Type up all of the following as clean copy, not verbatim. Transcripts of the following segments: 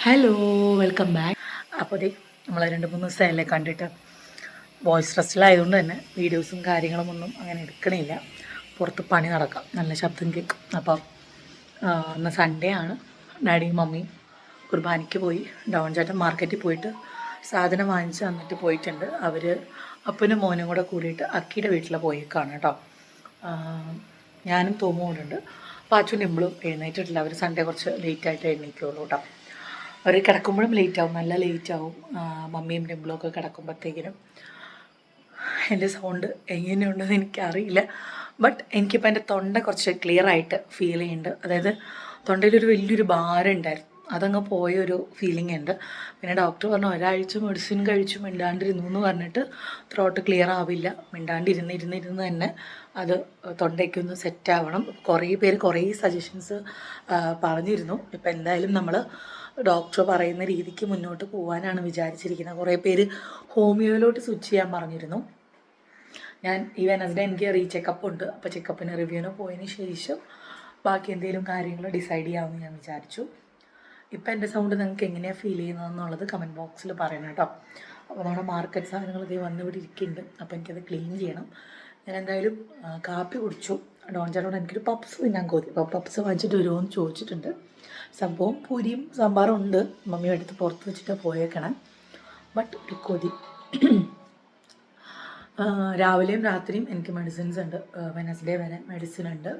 Hello, welcome back. അപ്പോൾ അതെ, നമ്മൾ 2-3 ദിവസമായല്ലേ കണ്ടിട്ട്. വോയിസ് റെസ്റ്റിലായതുകൊണ്ട് തന്നെ വീഡിയോസും കാര്യങ്ങളും ഒന്നും അങ്ങനെ എടുക്കണില്ല. പുറത്ത് പണി നടക്കാം, നല്ല ശബ്ദം കേൾക്കും. അപ്പം ഇന്ന് സൺഡേ ആണ്. ഡാഡിയും മമ്മിയും കുർബാനയ്ക്ക് പോയി. ഡോൺ ചേട്ടൻ മാർക്കറ്റിൽ പോയിട്ട് സാധനം വാങ്ങിച്ച് തന്നിട്ട് പോയിട്ടുണ്ട്. അവർ അപ്പനും മോനും കൂടെ കൂടിയിട്ട് അക്കിയുടെ വീട്ടിൽ പോയേക്കാണ് കേട്ടോ. ഞാനും തോമുകൊണ്ടുണ്ട്. പാച്ചും ടിമ്പിളും എഴുന്നേറ്റിട്ടില്ല. അവർ സൺഡേ കുറച്ച് ലേറ്റായിട്ട് എഴുന്നേക്കുള്ളൂ കേട്ടോ. അവർ കിടക്കുമ്പോഴും ലേറ്റാവും, നല്ല ലേറ്റാവും. മമ്മിയും ടിമ്പിളും ഒക്കെ കിടക്കുമ്പോഴത്തേക്കിനും. എൻ്റെ സൗണ്ട് എങ്ങനെയുണ്ടെന്ന് എനിക്കറിയില്ല. ബട്ട് എനിക്കിപ്പോൾ എൻ്റെ തൊണ്ട കുറച്ച് ക്ലിയർ ആയിട്ട് ഫീൽ ചെയ്യുന്നുണ്ട്. അതായത് തൊണ്ടയിലൊരു വലിയൊരു ഭാരം ഉണ്ടായിരുന്നു, അതങ്ങ് പോയൊരു ഫീലിംഗ് ഉണ്ട്. പിന്നെ ഡോക്ടർ പറഞ്ഞു ഒരാഴ്ച മെഡിസിൻ കഴിച്ചു മിണ്ടാണ്ടിരുന്നു എന്ന് പറഞ്ഞിട്ട് ത്രോട്ട് ക്ലിയർ ആവില്ല. മിണ്ടാണ്ടിരുന്ന് തന്നെ അത് തൊണ്ടയ്ക്കൊന്ന് സെറ്റ് ആവണം. കുറേ പേര് കുറേ സജഷൻസ് പറഞ്ഞിരുന്നു. ഇപ്പം എന്തായാലും നമ്മൾ ഡോക്ടർ പറയുന്ന രീതിക്ക് മുന്നോട്ട് പോകാനാണ് വിചാരിച്ചിരിക്കുന്നത്. കുറേ പേര് ഹോമിയോയിലോട്ട് സ്വിച്ച് ചെയ്യാൻ പറഞ്ഞിരുന്നു. ഞാൻ ഈ വെനസ്ഡേ എനിക്ക് റീചെക്കപ്പ് ഉണ്ട്. അപ്പോൾ ചെക്കപ്പിന് റിവ്യൂവിന് പോയതിന് ശേഷം ബാക്കി എന്തെങ്കിലും കാര്യങ്ങൾ ഡിസൈഡ് ചെയ്യാമെന്ന് ഞാൻ വിചാരിച്ചു. ഇപ്പം എൻ്റെ സൗണ്ട് നിങ്ങൾക്ക് എങ്ങനെയാണ് ഫീൽ ചെയ്യുന്നതെന്നുള്ളത് കമൻറ്റ് ബോക്സിൽ പറയണം കേട്ടോ. അപ്പോൾ നമ്മുടെ മാർക്കറ്റ് സാധനങ്ങൾ ഇതേ വന്നിവിടെ ഇരിക്കുന്നുണ്ട്. അപ്പോൾ എനിക്കത് ക്ലീൻ ചെയ്യണം. ഞാൻ എന്തായാലും കാപ്പി കുടിച്ചു. ഡോൺ ചേട്ടനോട് എനിക്കൊരു പപ്സ് തിന്നാൻ കൊതി. അപ്പോൾ പപ്സ് വാങ്ങിച്ചിട്ട് വരുമോ എന്ന് ചോദിച്ചിട്ടുണ്ട്. സംഭവം പൂരിയും സാമ്പാറും ഉണ്ട്. മമ്മി എടുത്ത് പുറത്ത് വെച്ചിട്ട് പോയേക്കണം. ബട്ട് ഒരു കൊതി. രാവിലെയും രാത്രിയും എനിക്ക് മെഡിസിൻസ് ഉണ്ട്. വെനസ്ഡേ വരെ മെഡിസിൻ ഉണ്ട്.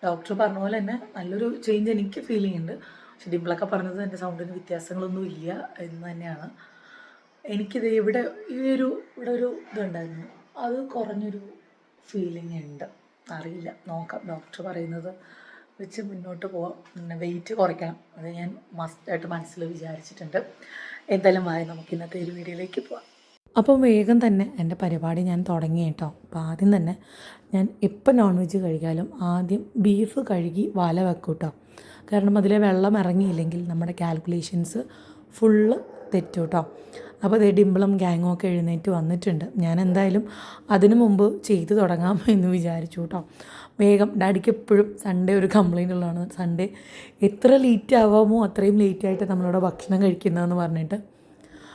ഡോക്ടർ പറഞ്ഞ പോലെ തന്നെ നല്ലൊരു ചേഞ്ച് എനിക്ക് ഫീൽ ചെയ്യുന്നുണ്ട്. പക്ഷെ ഡിംപിളൊക്കെ പറഞ്ഞത് എൻ്റെ സൗണ്ടിന് വ്യത്യാസങ്ങളൊന്നും ഇല്ല എന്ന് തന്നെയാണ്. എനിക്കിത് ഇവിടെ ഇവിടെ ഒരു ഇതുണ്ടായിരുന്നു, അത് കുറഞ്ഞൊരു ഫീലിംഗ് ഉണ്ട്. അറിയില്ല, നോക്കാം. ഡോക്ടർ പറയുന്നത് വെച്ച് മുന്നോട്ട് പോവാം. പിന്നെ വെയിറ്റ് കുറയ്ക്കണം, അത് ഞാൻ മസ്റ്റായിട്ട് മനസ്സിൽ വിചാരിച്ചിട്ടുണ്ട്. എന്തായാലും നമുക്ക് ഇന്നത്തെ ഒരു വീഡിയോയിലേക്ക് പോവാം. അപ്പോൾ വേഗം തന്നെ എൻ്റെ പരിപാടി ഞാൻ തുടങ്ങി കേട്ടോ. അപ്പോൾ ആദ്യം തന്നെ ഞാൻ എപ്പോൾ നോൺ വെജ് കഴിക്കാലും ആദ്യം ബീഫ് കഴുകി വല വെക്കും കേട്ടോ. കാരണം അതിലെ വെള്ളം ഇറങ്ങിയില്ലെങ്കിൽ നമ്മുടെ കാൽക്കുലേഷൻസ് ഫുള്ള് തെറ്റും കേട്ടോ. അപ്പോൾ അതേ ഡിംപിളും ഗാങ്ങും ഒക്കെ എഴുന്നേറ്റ് വന്നിട്ടുണ്ട്. ഞാൻ എന്തായാലും അതിനു മുമ്പ് ചെയ്തു തുടങ്ങാം എന്ന് വിചാരിച്ചു കേട്ടോ. വേഗം ഡാഡിക്ക് എപ്പോഴും സൺഡേ ഒരു കംപ്ലയിൻ്റ് ഉള്ളതാണ്. സൺഡേ എത്ര ലേറ്റ് ആവാമോ അത്രയും ലേറ്റായിട്ട് നമ്മളിവിടെ ഭക്ഷണം കഴിക്കുന്നതെന്ന് പറഞ്ഞിട്ട്.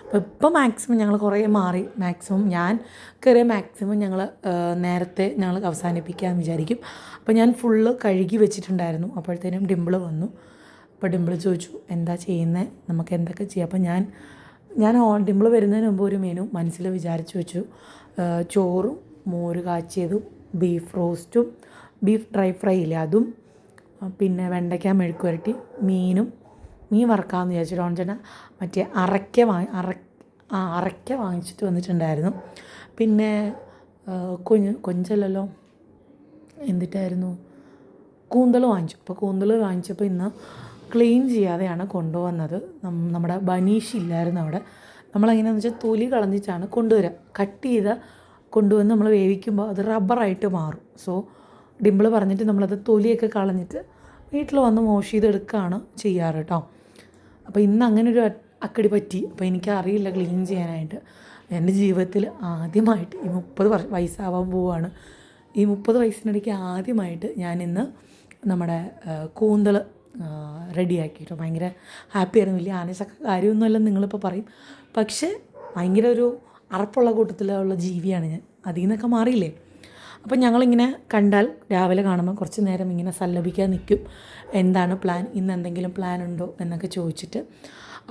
അപ്പോൾ ഇപ്പം മാക്സിമം ഞങ്ങൾ കുറേ മാറി. മാക്സിമം ഞാൻ കയറിയ മാക്സിമം നേരത്തെ ഞങ്ങൾ അവസാനിപ്പിക്കാമെന്ന് വിചാരിക്കും. അപ്പോൾ ഞാൻ ഫുള്ള് കഴുകി വെച്ചിട്ടുണ്ടായിരുന്നു. അപ്പോഴത്തേനും ഡിംപിൾ വന്നു. അപ്പോൾ ഡിംപിൾ ചോദിച്ചു എന്താ ചെയ്യുന്നത്, നമുക്ക് എന്തൊക്കെ ചെയ്യാം. അപ്പോൾ ഞാൻ ഡിംപിൾ വരുന്നതിന് മുമ്പ് ഒരു മെനു മനസ്സിൽ വിചാരിച്ചു വെച്ചു. ചോറും മോര് കാച്ചിയതും ബീഫ് റോസ്റ്റും ബീഫ് ഡ്രൈ ഫ്രൈ ഇല്ലേ അതും, പിന്നെ വെണ്ടയ്ക്ക മെഴുക്ക് പുരട്ടി, മീൻ വറക്കാമെന്ന് വിചാരിച്ചു. ഡോൺചേട്ടൻ മറ്റേ അറയ്ക്ക വാങ്ങിച്ചിട്ട് വന്നിട്ടുണ്ടായിരുന്നു. പിന്നെ കൊഞ്ചല്ലല്ലോ, എന്തിട്ടായിരുന്നു, കൂന്തൽ വാങ്ങിച്ചു. അപ്പോൾ കൂന്തൽ വാങ്ങിച്ചപ്പോൾ ഇന്ന് ക്ലീൻ ചെയ്യാതെയാണ് കൊണ്ടുവന്നത്. നമ്മുടെ ബനീഷ് ഇല്ലായിരുന്നു അവിടെ. നമ്മളെങ്ങനെയാണെന്ന് വെച്ചാൽ തൊലി കളഞ്ഞിട്ടാണ് കൊണ്ടുവരിക. കട്ട് ചെയ്ത് കൊണ്ടുവന്ന് നമ്മൾ വേവിക്കുമ്പോൾ അത് റബ്ബറായിട്ട് മാറും. സോ ഡിംപിൾ പറഞ്ഞിട്ട് നമ്മളത് തൊലിയൊക്കെ കളഞ്ഞിട്ട് വീട്ടിൽ വന്ന് വാഷ് ചെയ്തെടുക്കുകയാണ് ചെയ്യാറ് കേട്ടോ. അപ്പോൾ ഇന്ന് അങ്ങനെ ഒരു അക്കടി പറ്റി. അപ്പോൾ എനിക്കറിയില്ല ക്ലീൻ ചെയ്യാനായിട്ട്. എൻ്റെ ജീവിതത്തിൽ ആദ്യമായിട്ട് ഈ 30 വയസ്സാവാൻ പോവുകയാണ്. ഈ 30 വയസ്സിനിടയ്ക്ക് ആദ്യമായിട്ട് ഞാനിന്ന് നമ്മുടെ കൂന്തൽ റെഡിയാക്കിയിട്ട് ഭയങ്കര ഹാപ്പിയായിരുന്നു. വലിയ ആനച്ചക്ക കാര്യമൊന്നുമല്ല നിങ്ങളിപ്പോൾ പറയും, പക്ഷേ ഭയങ്കര ഒരു അറപ്പുള്ള കൂട്ടത്തിലുള്ള ജീവിയാണ് ഞാൻ. അതിൽ നിന്നൊക്കെ മാറിയില്ലേ. അപ്പം ഞങ്ങളിങ്ങനെ കണ്ടാൽ രാവിലെ കാണുമ്പോൾ കുറച്ച് നേരം ഇങ്ങനെ സല്ലപിക്കാൻ നിൽക്കും. എന്താണ് പ്ലാൻ, ഇന്ന് എന്തെങ്കിലും പ്ലാൻ ഉണ്ടോ എന്നൊക്കെ ചോദിച്ചിട്ട്.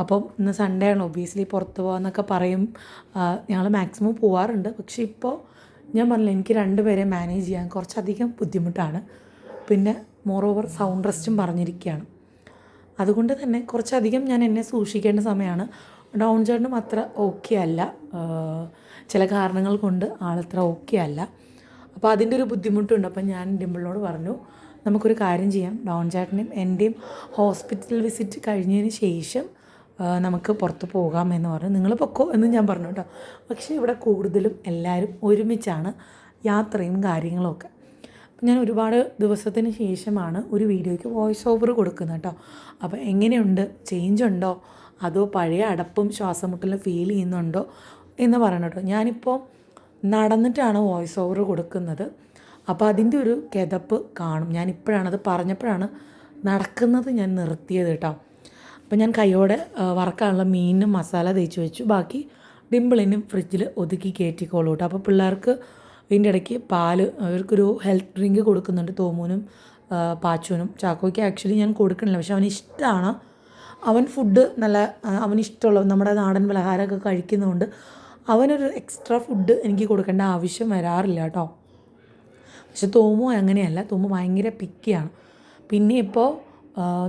അപ്പം ഇന്ന് സൺഡേ ആണ്, ഒബ്വിയസ്ലി പുറത്ത് പോകാമെന്നൊക്കെ പറയും. ഞങ്ങൾ മാക്സിമം പോവാറുണ്ട്. പക്ഷേ ഇപ്പോൾ ഞാൻ പറഞ്ഞില്ല, എനിക്ക് 2 പേരെ മാനേജ് ചെയ്യാൻ കുറച്ചധികം ബുദ്ധിമുട്ടാണ്. പിന്നെ മോറോവർ സൗണ്ട് റെസ്റ്റും പറഞ്ഞിരിക്കുകയാണ്. അതുകൊണ്ട് തന്നെ കുറച്ചധികം ഞാൻ എന്നെ സൂക്ഷിക്കേണ്ട സമയമാണ്. ഡൗൺ ചേട്ടനും അത്ര ഓക്കെ അല്ല, ചില കാരണങ്ങൾ കൊണ്ട് ആളത്ര ഓക്കെ അല്ല. അപ്പോൾ അതിൻ്റെ ഒരു ബുദ്ധിമുട്ടുണ്ട്. അപ്പം ഞാൻ ഡിംപിളിനോട് പറഞ്ഞു നമുക്കൊരു കാര്യം ചെയ്യാം, ഡോൺ ചേട്ടൻ്റെയും എൻ്റെയും ഹോസ്പിറ്റൽ വിസിറ്റ് കഴിഞ്ഞതിന് ശേഷം നമുക്ക് പുറത്ത് പോകാമെന്ന് പറഞ്ഞു. നിങ്ങൾ പൊക്കോ എന്ന് ഞാൻ പറഞ്ഞു കേട്ടോ. പക്ഷേ ഇവിടെ കൂടുതലും എല്ലാവരും ഒരുമിച്ചാണ് യാത്രയും കാര്യങ്ങളുമൊക്കെ. അപ്പം ഞാൻ ഒരുപാട് ദിവസത്തിന് ശേഷമാണ് ഒരു വീഡിയോയ്ക്ക് വോയിസ് ഓവർ കൊടുക്കുന്നത് കേട്ടോ. അപ്പോൾ എങ്ങനെയുണ്ട്, ചേഞ്ച് ഉണ്ടോ, അതോ പഴയ അടപ്പും ശ്വാസമുട്ടലും ഫീൽ ചെയ്യുന്നുണ്ടോ എന്ന് പറയണം കേട്ടോ. ഞാനിപ്പോൾ നടന്നിട്ടാണ് വോയിസ് ഓവർ കൊടുക്കുന്നത്. അപ്പോൾ അതിൻ്റെ ഒരു കിതപ്പ് കാണും. ഞാനിപ്പോഴാണത് പറഞ്ഞപ്പോഴാണ് നടക്കുന്നത് ഞാൻ നിർത്തിയത് കേട്ടോ. അപ്പോൾ അപ്പോൾ ഞാൻ കൈയോടെ വറക്കാനുള്ള മീനും മസാല തേച്ച് വെച്ചു. ബാക്കി ഡിമ്പിളിനും ഫ്രിഡ്ജിൽ ഒതുക്കി കയറ്റിക്കോളൂ കേട്ടോ. അപ്പോൾ പിള്ളേർക്ക് ഇതിൻ്റെ ഇടയ്ക്ക് പാല് അവർക്കൊരു ഹെൽത്ത് ഡ്രിങ്ക് കൊടുക്കുന്നുണ്ട്, തോമൂനും പാച്ചുവിനും. ചാക്കോയ്ക്ക് ആക്ച്വലി ഞാൻ കൊടുക്കണില്ല, പക്ഷെ അവന് ഇഷ്ടമാണ്. അവൻ ഫുഡ് നല്ല അവനിഷ്ടമുള്ള നമ്മുടെ നാടൻ പലഹാരമൊക്കെ കഴിക്കുന്നതുകൊണ്ട് അവനൊരു എക്സ്ട്രാ ഫുഡ് എനിക്ക് കൊടുക്കേണ്ട ആവശ്യം വരാറില്ല കേട്ടോ. പക്ഷെ തോമു അങ്ങനെയല്ല, തോമു ഭയങ്കര പിക്കിയാണ്. പിന്നെ ഇപ്പോൾ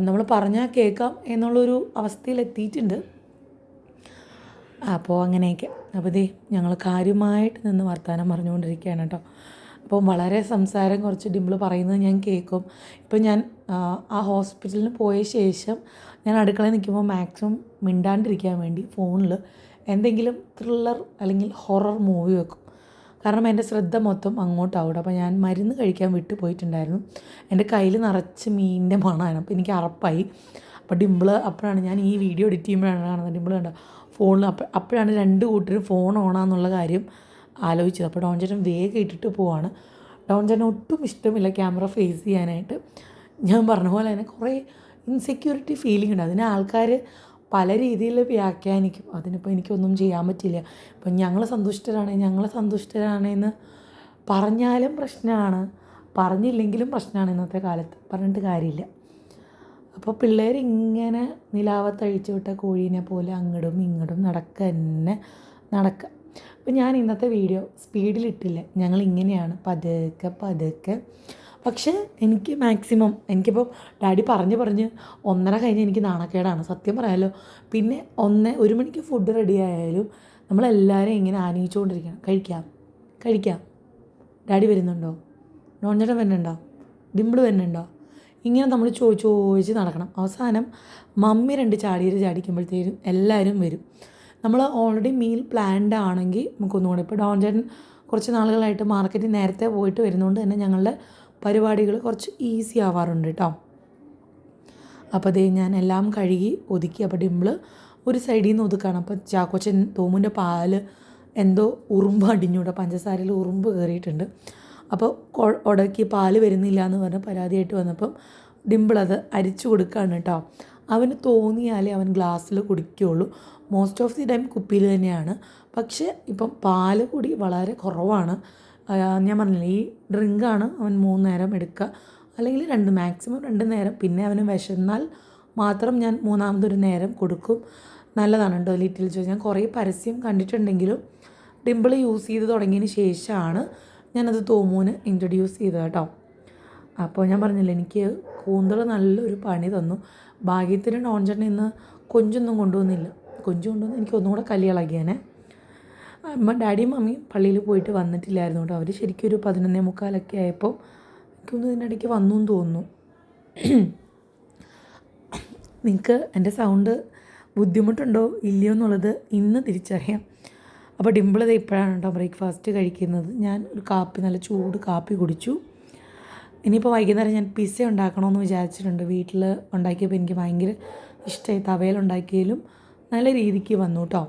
നമ്മൾ പറഞ്ഞാൽ കേൾക്കാം എന്നുള്ളൊരു അവസ്ഥയിലെത്തിയിട്ടുണ്ട്. അപ്പോൾ അങ്ങനെയൊക്കെ. അപ്പോൾ ഇതേ ഞങ്ങൾ കാര്യമായിട്ട് നിന്ന് വർത്തമാനം പറഞ്ഞുകൊണ്ടിരിക്കുകയാണ് കേട്ടോ. അപ്പോൾ വളരെ സംസാരം കുറച്ച് ഡിമ്പിൾ പറയുന്നത് ഞാൻ കേൾക്കും. ഇപ്പം ഞാൻ ആ ഹോസ്പിറ്റലിന് പോയ ശേഷം ഞാൻ അടുക്കളയിൽ നിൽക്കുമ്പോൾ മാക്സിമം മിണ്ടാണ്ടിരിക്കാൻ വേണ്ടി ഫോണിൽ എന്തെങ്കിലും ത്രില്ലർ അല്ലെങ്കിൽ ഹൊറർ മൂവി വെക്കും. കാരണം എൻ്റെ ശ്രദ്ധ മൊത്തം അങ്ങോട്ടാവും. അപ്പോൾ ഞാൻ മരുന്ന് കഴിക്കാൻ വിട്ടു പോയിട്ടുണ്ടായിരുന്നു. എൻ്റെ കയ്യിൽ നിറച്ച് മീനിൻ്റെ മണമാണ്. അപ്പോൾ എനിക്ക് അറപ്പായി. അപ്പോൾ ഡിമ്പിൾ അപ്പോഴാണ് ഞാൻ ഈ വീഡിയോ എഡിറ്റ് ചെയ്യുമ്പോഴാണ് കാണുന്നത്. ഡിമ്പിൾ കണ്ടോ ഫോണിൽ അപ്പോഴാണ് രണ്ട് കൂട്ടരും ഫോൺ ഓണാന്നുള്ള കാര്യം ആലോചിച്ചത്. അപ്പോൾ ഡോൺ ചേട്ടൻ വേഗം ഇട്ടിട്ട് പോവാണ്. ഡോൺ ചേട്ടൻ ഒട്ടും ഇഷ്ടമില്ല ക്യാമറ ഫേസ് ചെയ്യാനായിട്ട്. ഞാൻ പറഞ്ഞ പോലെ തന്നെ കുറേ ഇൻസെക്യൂരിറ്റി ഫീലിംഗ് ഉണ്ട്. അതിന് ആൾക്കാർ പല രീതിയിൽ വ്യാഖ്യാനിക്കും. അതിനിപ്പോൾ എനിക്കൊന്നും ചെയ്യാൻ പറ്റില്ല. ഇപ്പം ഞങ്ങൾ സന്തുഷ്ടരാണെന്ന് പറഞ്ഞാലും പ്രശ്നമാണ്, പറഞ്ഞില്ലെങ്കിലും പ്രശ്നമാണ്. ഇന്നത്തെ കാലത്ത് പറഞ്ഞിട്ട് കാര്യമില്ല. അപ്പോൾ പിള്ളേർ ഇങ്ങനെ നിലാവത്തഴിച്ചു വിട്ട കോഴീനെ പോലെ അങ്ങടും ഇങ്ങടും നടക്കുക. അപ്പോൾ ഞാൻ ഇന്നത്തെ വീഡിയോ സ്പീഡിലിട്ടില്ല. ഞങ്ങൾ ഇങ്ങനെയാണ് പതുക്കെ. പക്ഷേ എനിക്ക് മാക്സിമം എനിക്കിപ്പോൾ ഡാഡി പറഞ്ഞ് 1:30 കഴിഞ്ഞ് എനിക്ക് നാണക്കേടാണ് സത്യം പറയാമല്ലോ. പിന്നെ 1 മണിക്ക് ഫുഡ് റെഡി ആയാലും നമ്മളെല്ലാവരും ഇങ്ങനെ ആനയിച്ചുകൊണ്ടിരിക്കണം. കഴിക്കാം, ഡാഡി വരുന്നുണ്ടോ, നോൺചേട്ടൻ വരുന്നുണ്ടോ, ഡിമ്പിൾ വരുന്നുണ്ടോ, ഇങ്ങനെ നമ്മൾ ചോദിച്ച് നടക്കണം. അവസാനം മമ്മി 2 ചാടിക്കുമ്പോഴത്തേക്കും എല്ലാവരും വരും. നമ്മൾ ഓൾറെഡി മീൽ പ്ലാൻഡ് ആണെങ്കിൽ നമുക്കൊന്നുകൂടെ ഇപ്പോൾ ഡോൺ ചേട്ടൻ കുറച്ച് നാളുകളായിട്ട് മാർക്കറ്റിൽ നേരത്തെ പോയിട്ട് വരുന്നതുകൊണ്ട് തന്നെ ഞങ്ങളുടെ പരിപാടികൾ കുറച്ച് ഈസി ആവാറുണ്ട് കേട്ടോ. അപ്പോൾ അതേ ഞാൻ എല്ലാം കഴുകി ഒതുക്കി. അപ്പോൾ ഡിമ്പിൾ ഒരു സൈഡിൽ നിന്ന് ഒതുക്കുകയാണ്. അപ്പോൾ ചാക്കോച്ചൻ തോമുൻ്റെ പാല് എന്തോ ഉറുമ്പ് അടിഞ്ഞൂടെ, പഞ്ചസാരയിൽ ഉറുമ്പ് കയറിയിട്ടുണ്ട്. അപ്പോൾ ഉടക്കി പാല് വരുന്നില്ല എന്ന് പറഞ്ഞ് പരാതിയായിട്ട് വന്നപ്പം ഡിമ്പിൾ അത് അരിച്ചു കൊടുക്കുകയാണ് കേട്ടോ. അവന് തോന്നിയാലേ അവൻ ഗ്ലാസ്സിൽ കുടിക്കുകയുള്ളൂ. മോസ്റ്റ് ഓഫ് ദി ടൈം കുപ്പിയിൽ തന്നെയാണ്. പക്ഷേ ഇപ്പം പാല് കൂടി വളരെ കുറവാണ്. ഞാൻ പറഞ്ഞില്ലേ ഈ ഡ്രിങ്കാണ് അവൻ 3 നേരം എടുക്കുക, അല്ലെങ്കിൽ 2 മാക്സിമം 2 നേരം. പിന്നെ അവന് വിശന്നാൽ മാത്രം ഞാൻ 3ാമതൊരു നേരം കൊടുക്കും. നല്ലതാണ് കേട്ടോ ലിറ്റിൽ ജോയ്. ഞാൻ കുറേ പരസ്യം കണ്ടിട്ടുണ്ടെങ്കിലും ഡിമ്പിൾ യൂസ് ചെയ്ത് തുടങ്ങിയതിന് ശേഷമാണ് ഞാനത് തോമൂന് ഇൻട്രൊഡ്യൂസ് ചെയ്തത് കേട്ടോ. അപ്പോൾ ഞാൻ പറഞ്ഞില്ലേ എനിക്ക് കൂന്തൽ നല്ലൊരു പണി തന്നു. ഭാഗ്യത്തിന് ഡോൺ ചേട്ടൻ ഇന്ന് കൊഞ്ചൊന്നും കൊണ്ടുവന്നില്ല. കൊണ്ടുവന്ന് എനിക്ക് ഒന്നും കൂടെ കല്ലിളകിയേനെ. ഡാഡിയും മമ്മിയും പള്ളിയിൽ പോയിട്ട് വന്നിട്ടില്ലായിരുന്നു കേട്ടോ. അവർ ശരിക്കും ഒരു 11:45 ആയപ്പോൾ എനിക്കൊന്നും ഇതിൻ്റെ ഇടയ്ക്ക് വന്നു എന്ന് തോന്നുന്നു. നിങ്ങൾക്ക് എൻ്റെ സൗണ്ട് ബുദ്ധിമുട്ടുണ്ടോ ഇല്ലയോ എന്നുള്ളത് ഇന്ന് തിരിച്ചറിയാം. അപ്പോൾ ഡിമ്പിൾ ഇത് ഇപ്പോഴാണ് കേട്ടോ ബ്രേക്ക്ഫാസ്റ്റ് കഴിക്കുന്നത്. ഞാൻ ഒരു നല്ല ചൂട് കാപ്പി കുടിച്ചു. ഇനിയിപ്പോൾ വൈകുന്നേരം ഞാൻ പിസ്സ ഉണ്ടാക്കണമെന്ന് വിചാരിച്ചിട്ടുണ്ട്. വീട്ടിൽ ഉണ്ടാക്കിയപ്പോൾ എനിക്ക് ഭയങ്കര ഇഷ്ടമായി. തവയിലുണ്ടാക്കിയാലും നല്ല രീതിക്ക് വന്നു കേട്ടോ.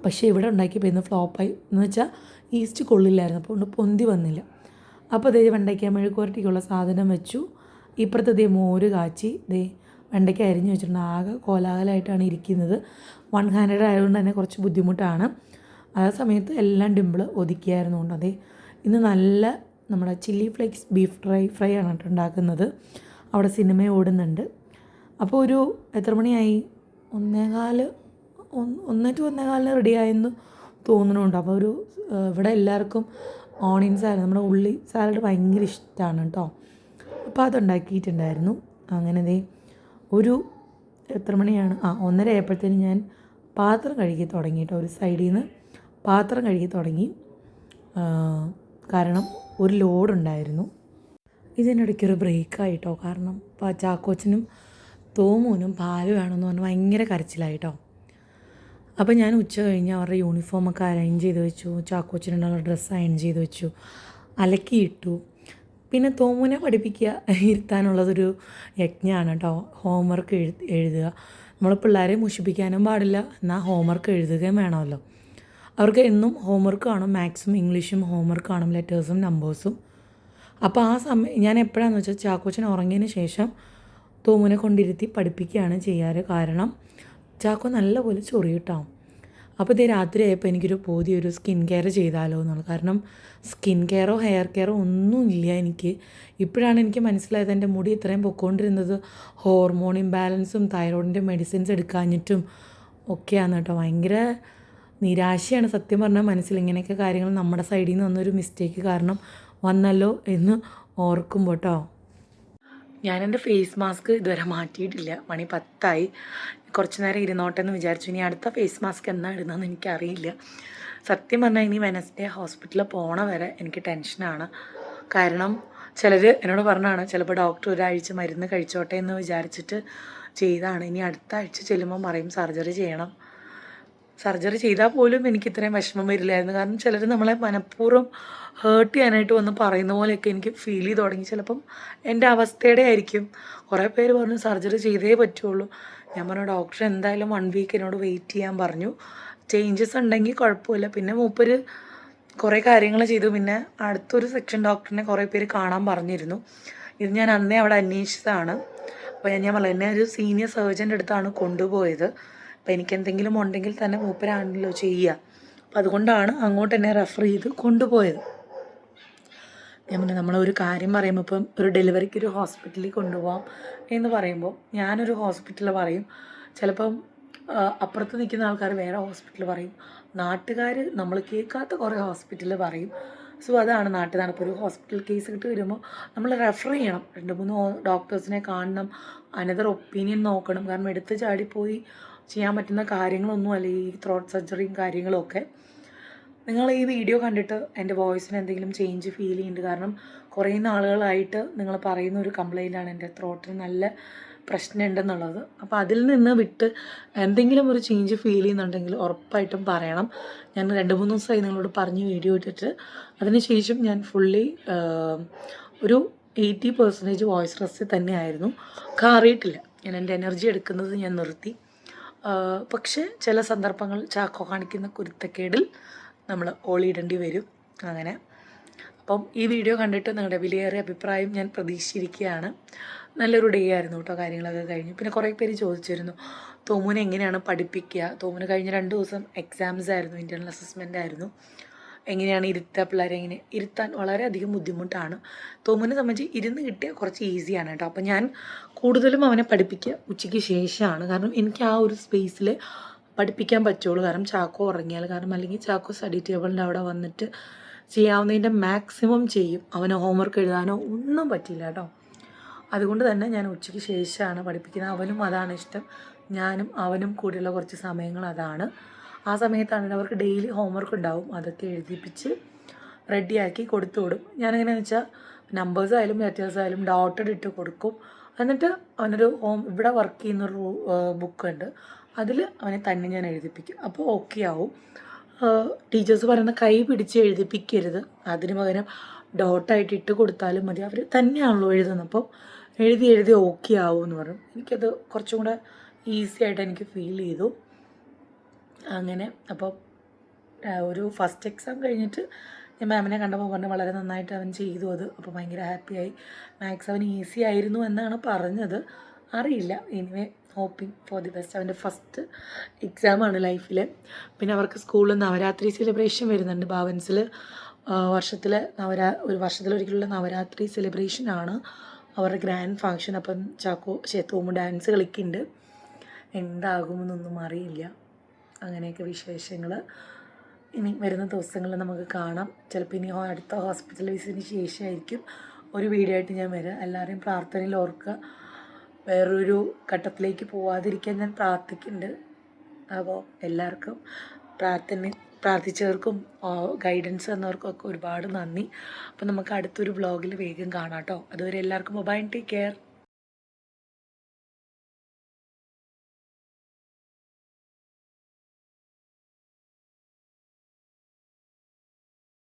പക്ഷേ ഇവിടെ ഉണ്ടാക്കിയപ്പോൾ ഇന്ന് ഫ്ലോപ്പായി. എന്ന് വെച്ചാൽ ഈസ്റ്റ് കൊള്ളില്ലായിരുന്നു, അപ്പോൾ പൊന്തി വന്നില്ല. അപ്പോൾ അതേ വെണ്ടയ്ക്ക മെഴുക്കുവരട്ടിക്കുള്ള സാധനം വെച്ചു. ഇപ്പുറത്തെ മോര് കാച്ചി വെണ്ടയ്ക്ക അരിഞ്ഞ് വെച്ചിട്ടുണ്ട്. ആകെ കോലാഹലമായിട്ടാണ് ഇരിക്കുന്നത്. 1 ഹാൻഡഡ് ആയതുകൊണ്ട് തന്നെ കുറച്ച് ബുദ്ധിമുട്ടാണ്. ആ സമയത്ത് എല്ലാം ഡിമ്പിൾ ഒതുക്കിയായിരുന്നുകൊണ്ട് ഇന്ന് നല്ല നമ്മുടെ ചില്ലി ഫ്ലേക്സ് ബീഫ് ഫ്രൈ ആണ് കേട്ടോ ഉണ്ടാക്കുന്നത്. അവിടെ സിനിമ ഓടുന്നുണ്ട്. അപ്പോൾ ഒരു എത്ര മണിയായി, 1:15 റെഡിയായെന്ന് തോന്നുന്നുണ്ട്. അപ്പോൾ ഇവിടെ എല്ലാവർക്കും ഓണിയൻ സാലഡ്, നമ്മുടെ ഉള്ളി സാലഡ് ഭയങ്കര ഇഷ്ടമാണ് കേട്ടോ. അപ്പോൾ അതുണ്ടാക്കിയിട്ടുണ്ടായിരുന്നു. അങ്ങനെ ഒരു എത്ര മണിയാണ്, 1:30 ആയപ്പോഴത്തേനും ഞാൻ പാത്രം കഴുകി തുടങ്ങി കേട്ടോ. ഒരു സൈഡിൽ നിന്ന് പാത്രം കഴുകി തുടങ്ങി. കാരണം ഒരു ലോഡുണ്ടായിരുന്നു. ഇതിനിടയ്ക്കൊരു ബ്രേക്കായിട്ടോ. കാരണം ചാക്കോച്ചനും തോമൂനും പാല് വേണമെന്ന് പറഞ്ഞ് ഭയങ്കര കരച്ചിലായിട്ടോ. അപ്പോൾ ഞാൻ ഉച്ച കഴിഞ്ഞ് അവരുടെ യൂണിഫോമൊക്കെ അറേഞ്ച് ചെയ്ത് വെച്ചു. ചാക്കോച്ചനുള്ള ഡ്രസ്സ് അയൺ ചെയ്ത് വെച്ചു, അലക്കിയിട്ടു. പിന്നെ തോമുനെ പഠിപ്പിക്കുക ഇരുത്താനുള്ളതൊരു യജ്ഞമാണ് കേട്ടോ. ഹോംവർക്ക് എഴുതുക. നമ്മൾ പിള്ളേരെ മുഷിപ്പിക്കാനും പാടില്ല, എന്നാൽ ഹോംവർക്ക് എഴുതുകയും വേണമല്ലോ. അവർക്ക് എന്നും ഹോംവർക്ക് കാണും. മാത്സും ഇംഗ്ലീഷും ഹോംവർക്ക് കാണും, ലെറ്റേഴ്സും നമ്പേഴ്സും. അപ്പോൾ ആ സമയം ഞാൻ എപ്പോഴാണെന്ന് വെച്ചാൽ ചാക്കോച്ചൻ ഉറങ്ങിയതിന് ശേഷം തോമുനെ കൊണ്ടിരുത്തി പഠിപ്പിക്കുകയാണ് ചെയ്യാറ്. കാരണം ചാക്കോ നല്ലപോലെ ചൊറിയിട്ടാവും. അപ്പോൾ ഇതേ രാത്രി ആയപ്പോൾ എനിക്കൊരു ഒരു സ്കിൻ കെയർ ചെയ്താലോ എന്നുള്ളത്. കാരണം സ്കിൻ കെയറോ ഹെയർ കെയറോ ഒന്നുമില്ല എനിക്ക്. ഇപ്പോഴാണ് എനിക്ക് മനസ്സിലായത് എൻ്റെ മുടി ഇത്രയും പൊയ്ക്കൊണ്ടിരുന്നത് ഹോർമോൺ ഇംബാലൻസും തൈറോയിഡിൻ്റെ മെഡിസിൻസ് എടുക്കാഞ്ഞിട്ടും ഒക്കെയാണ് കേട്ടോ. ഭയങ്കര നിരാശയാണ് സത്യം പറഞ്ഞാൽ മനസ്സിൽ. ഇങ്ങനെയൊക്കെ കാര്യങ്ങൾ നമ്മുടെ സൈഡിൽ നിന്ന് വന്നൊരു മിസ്റ്റേക്ക് കാരണം വന്നല്ലോ എന്ന് ഓർക്കുമ്പോൾ കേട്ടോ. ഞാനെൻ്റെ ഫേസ് മാസ്ക് ഇതുവരെ മാറ്റിയിട്ടില്ല. മണി 10 കുറച്ച് നേരം ഇരുന്നോട്ടെ എന്ന് വിചാരിച്ചു. ഇനി അടുത്ത ഫേസ് മാസ്ക് എന്നാ ഇടുന്നതെന്ന് എനിക്കറിയില്ല. സത്യം പറഞ്ഞാൽ ഇനി വെനസ്ഡേ ഹോസ്പിറ്റലിൽ പോണ വരെ എനിക്ക് ടെൻഷനാണ്. കാരണം ചിലർ എന്നോട് പറഞ്ഞാണ് ചിലപ്പോൾ ഡോക്ടർ ഒരാഴ്ച മരുന്ന് കഴിച്ചോട്ടെ എന്ന് വിചാരിച്ചിട്ട് ചെയ്താണ്. ഇനി അടുത്ത ആഴ്ച ചെല്ലുമ്പോൾ പറയും സർജറി ചെയ്യണം. സർജറി ചെയ്താൽ പോലും എനിക്ക് ഇത്രയും വിഷമം വരില്ലായിരുന്നു. കാരണം ചിലർ നമ്മളെ മനഃപൂർവ്വം ഹേർട്ട് ചെയ്യാനായിട്ട് വന്ന് പറയുന്ന പോലെയൊക്കെ എനിക്ക് ഫീൽ ചെയ്ത് തുടങ്ങി. ചിലപ്പം എൻ്റെ അവസ്ഥയുടെ ആയിരിക്കും. കുറേ പേര് പറഞ്ഞു സർജറി ചെയ്തേ പറ്റുള്ളൂ. ഞാൻ പറഞ്ഞു ഡോക്ടർ എന്തായാലും 1 വീക്ക് എന്നോട് വെയിറ്റ് ചെയ്യാൻ പറഞ്ഞു. ചേഞ്ചസ് ഉണ്ടെങ്കിൽ കുഴപ്പമില്ല. പിന്നെ മൂപ്പര് കുറേ കാര്യങ്ങൾ ചെയ്തു. പിന്നെ അടുത്തൊരു സെക്ഷൻ ഡോക്ടറിനെ കുറേ പേര് കാണാൻ പറഞ്ഞിരുന്നു. ഇത് ഞാൻ അന്നേ അവിടെ അന്വേഷിച്ചതാണ്. അപ്പോൾ ഞാൻ പറഞ്ഞു എന്നെ ഒരു സീനിയർ സർജൻ്റെ അടുത്താണ് കൊണ്ടുപോയത്. അപ്പോൾ എനിക്കെന്തെങ്കിലും ഉണ്ടെങ്കിൽ തന്നെ മൂപ്പരാണല്ലോ ചെയ്യുക. അപ്പം അതുകൊണ്ടാണ് അങ്ങോട്ട് എന്നെ റെഫർ ചെയ്ത് കൊണ്ടുപോയത്. ഞാൻ പറഞ്ഞു നമ്മളൊരു കാര്യം പറയുമ്പോൾ ഇപ്പം ഒരു ഡെലിവറിക്ക് ഒരു ഹോസ്പിറ്റലിൽ കൊണ്ടുപോകാം എന്ന് പറയുമ്പോൾ ഞാനൊരു ഹോസ്പിറ്റലിൽ പറയും. ചിലപ്പം അപ്പുറത്ത് നിൽക്കുന്ന ആൾക്കാർ വേറെ ഹോസ്പിറ്റൽ പറയും. നാട്ടുകാർ നമ്മൾ കേൾക്കാത്ത കുറേ ഹോസ്പിറ്റലിൽ പറയും. സോ അതാണ് നാട്ടിൽ നടപ്പ്. ഒരു ഹോസ്പിറ്റൽ കേസ് കിട്ടി വരുമ്പോൾ നമ്മൾ റെഫർ ചെയ്യണം. 2-3 ഡോക്ടേഴ്സിനെ കാണണം. അനദർ ഒപ്പീനിയൻ നോക്കണം. കാരണം എടുത്ത് ചാടിപ്പോയി ചെയ്യാൻ പറ്റുന്ന കാര്യങ്ങളൊന്നും അല്ല ഈ ത്രോട്ട് സർജറിയും കാര്യങ്ങളും ഒക്കെ. നിങ്ങൾ ഈ വീഡിയോ കണ്ടിട്ട് എൻ്റെ വോയിസിന് എന്തെങ്കിലും ചേഞ്ച് ഫീൽ ചെയ്യുന്നുണ്ട്. കാരണം കുറേ നാളുകളായിട്ട് നിങ്ങൾ പറയുന്ന ഒരു കംപ്ലയിൻ്റാണ് എൻ്റെ ത്രോട്ടിന് നല്ല പ്രശ്നമുണ്ടെന്നുള്ളത്. അപ്പോൾ അതിൽ നിന്ന് വിട്ട് എന്തെങ്കിലും ഒരു ചേഞ്ച് ഫീൽ ചെയ്യുന്നുണ്ടെങ്കിൽ ഉറപ്പായിട്ടും പറയണം. ഞാൻ 2-3 ദിവസമായി നിങ്ങളോട് പറഞ്ഞ് വീഡിയോ ഇട്ടിട്ട് അതിനുശേഷം ഞാൻ ഫുള്ളി ഒരു 80% വോയിസ് റെസ്റ്റ് തന്നെയായിരുന്നു. കാറിയിട്ടില്ല. ഞാൻ എൻ്റെ എനർജി എടുക്കുന്നത് ഞാൻ നിർത്തി. പക്ഷേ ചില സന്ദർഭങ്ങൾ ചാക്കോ കാണിക്കുന്ന കുരുത്തക്കേടിൽ നമ്മൾ ഓളിയിടേണ്ടി വരും. അങ്ങനെ അപ്പം ഈ വീഡിയോ കണ്ടിട്ട് നിങ്ങളുടെ വിലയേറിയ അഭിപ്രായം ഞാൻ പ്രതീക്ഷിച്ചിരിക്കുകയാണ്. നല്ലൊരു ഡേ ആയിരുന്നു കേട്ടോ. കാര്യങ്ങളൊക്കെ കഴിഞ്ഞു. പിന്നെ കുറേ പേര് ചോദിച്ചിരുന്നു തോമുനെ എങ്ങനെയാണ് പഠിപ്പിക്കുക. തോമുന് കഴിഞ്ഞ 2 ദിവസം എക്സാംസ് ആയിരുന്നു, ഇൻറ്റേർണൽ അസസ്മെൻ്റ് ആയിരുന്നു. എങ്ങനെയാണ് ഇരുത്തുക, പിള്ളേരെ എങ്ങനെ ഇരുത്താൻ വളരെയധികം ബുദ്ധിമുട്ടാണ്. തോമുനെ സംബന്ധിച്ച് ഇരുന്ന് കിട്ടിയാൽ കുറച്ച് ഈസിയാണ് കേട്ടോ. അപ്പം ഞാൻ കൂടുതലും അവനെ പഠിപ്പിക്കുക ഉച്ചയ്ക്ക് ശേഷമാണ്. കാരണം എനിക്ക് ആ ഒരു സ്പേസിൽ പഠിപ്പിക്കാൻ പറ്റുള്ളൂ. കാരണം ചാക്കോ ഉറങ്ങിയാൽ. കാരണം അല്ലെങ്കിൽ ചാക്കോ സ്റ്റഡി ടേബിളിൻ്റെ അവിടെ വന്നിട്ട് ചെയ്യാവുന്നതിൻ്റെ മാക്സിമം ചെയ്യും. അവന് ഹോംവർക്ക് എഴുതാനോ ഒന്നും പറ്റില്ല കേട്ടോ. അതുകൊണ്ട് തന്നെ ഞാൻ ഉച്ചയ്ക്ക് ശേഷമാണ് പഠിപ്പിക്കുന്നത്. അവനും അതാണ് ഇഷ്ടം. ഞാനും അവനും കൂടിയുള്ള കുറച്ച് സമയങ്ങൾ അതാണ്. ആ സമയത്താണ് അവർക്ക് ഡെയിലി ഹോംവർക്ക് ഉണ്ടാവും. അതൊക്കെ എഴുതിപ്പിച്ച് റെഡിയാക്കി കൊടുത്തു വിടും. ഞാനെങ്ങനെയാണെന്ന് വെച്ചാൽ നമ്പേഴ്സ് ആയാലും ലെറ്റേഴ്സ് ആയാലും ഡോട്ടഡ് ഇട്ട് കൊടുക്കും. എന്നിട്ട് അവനൊരു ഇവിടെ വർക്ക് ചെയ്യുന്നൊരു ബുക്കുണ്ട്. അതിൽ അവനെ തന്നെ ഞാൻ എഴുതിപ്പിക്കും. അപ്പോൾ ഓക്കെ ആവും. ടീച്ചേഴ്സ് പറയുന്ന കൈ പിടിച്ച് എഴുതിപ്പിക്കരുത്. അതിന് പകരം ഡോട്ടായിട്ട് ഇട്ട് കൊടുത്താലും മതി. അവർ തന്നെയാണല്ലോ എഴുതുന്നത്. അപ്പോൾ എഴുതി ഓക്കെ ആവും എന്ന് പറഞ്ഞു. എനിക്കത് കുറച്ചും കൂടെ ഈസി ആയിട്ട് എനിക്ക് ഫീൽ ചെയ്തു. അങ്ങനെ അപ്പോൾ ഒരു ഫസ്റ്റ് എക്സാം കഴിഞ്ഞിട്ട് ഞാൻ മാമിനെ കണ്ടപ്പോൾ പറഞ്ഞു വളരെ നന്നായിട്ട് അവൻ ചെയ്തു അത്. അപ്പോൾ ഭയങ്കര ഹാപ്പിയായി. മാത്സ് അവൻ ഈസി ആയിരുന്നു എന്നാണ് പറഞ്ഞത്. അറിയില്ല. Anyway hoping for the best. അവൻ്റെ ഫസ്റ്റ് എക്സാമാണ് ലൈഫിൽ. പിന്നെ അവർക്ക് സ്കൂളിൽ നവരാത്രി സെലിബ്രേഷൻ വരുന്നുണ്ട്. ഭവൻസിൽ ഒരു വർഷത്തിലൊരിക്കലുള്ള നവരാത്രി സെലിബ്രേഷനാണ് അവരുടെ ഗ്രാൻഡ് ഫങ്ഷൻ. അപ്പം തോമു ഡാൻസ് കളിക്കുന്നുണ്ട്. എന്താകുമെന്നൊന്നും അറിയില്ല. അങ്ങനെയൊക്കെ വിശേഷങ്ങൾ ഇനി വരുന്ന ദിവസങ്ങളിൽ നമുക്ക് കാണാം. ചിലപ്പോൾ ഇനി അടുത്ത ഹോസ്പിറ്റൽ വിസിറ്റിന് ശേഷമായിരിക്കും ഒരു വീഡിയോ ആയിട്ട് ഞാൻ വരാം. എല്ലാവരെയും പ്രാർത്ഥനയിൽ ഓർക്കുക. വേറൊരു ഘട്ടത്തിലേക്ക് പോവാതിരിക്കാൻ ഞാൻ പ്രാർത്ഥിക്കുന്നുണ്ട്. അപ്പോൾ എല്ലാവർക്കും പ്രാർത്ഥിച്ചവർക്കും ഗൈഡൻസ് തന്നവർക്കൊക്കെ ഒരുപാട് നന്ദി. അപ്പോൾ നമുക്ക് അടുത്തൊരു വ്ളോഗിൽ വേഗം കാണാം കേട്ടോ. അതുവരെ എല്ലാവർക്കും ബൈ, ടേക്ക് കെയർ.